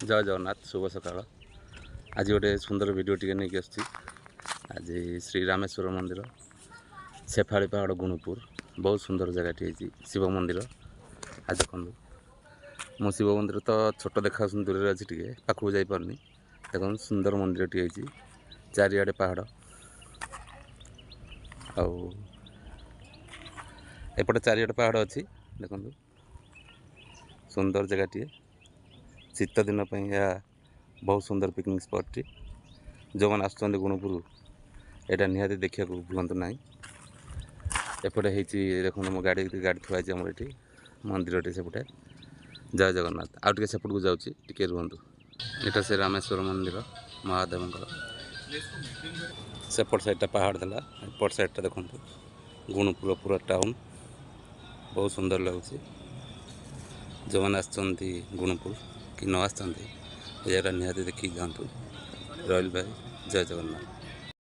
जय जगन्नाथ शुभ सकाळ। आज गोटे सुंदर वीडियो टी नहीं आस आज श्री रामेश्वर मंदिर शेफाड़ी पहाड़ गुणुपुर बहुत सुंदर जगह शिव मंदिर। आज देखो मो शिव मंदिर तो छोट देखा दूर अच्छी टे पाखक जापारे देख सुंदर मंदिर टी चारिआडे पहाड़ आउटे चारिआडे पहाड़ अच्छी देखो सुंदर जगह टी शीत दिन यह बहुत सुंदर पिकनिक स्पॉट टी जो मैंने आसुँच गुणुपुर यहाँ निहाती देखा भूलु ना। एपटे देखो मो गाड़ी थुआई आम ये मंदिर टी सेपटे जय जगन्नाथ आउ टे सेपट को जाऊँगी रुहतु। यहाँ से रामेश्वर मंदिर महादेव सेपट साइड पहाड़ था एपट साइड देखो गुणुपुर पूरा टाउन बहुत सुंदर लगुच। जो मैंने आसुँच गुणुपुर कि न आसुँच जगह निहाती देखिए जातु। रॉयल भाई जय जगन्नाथ।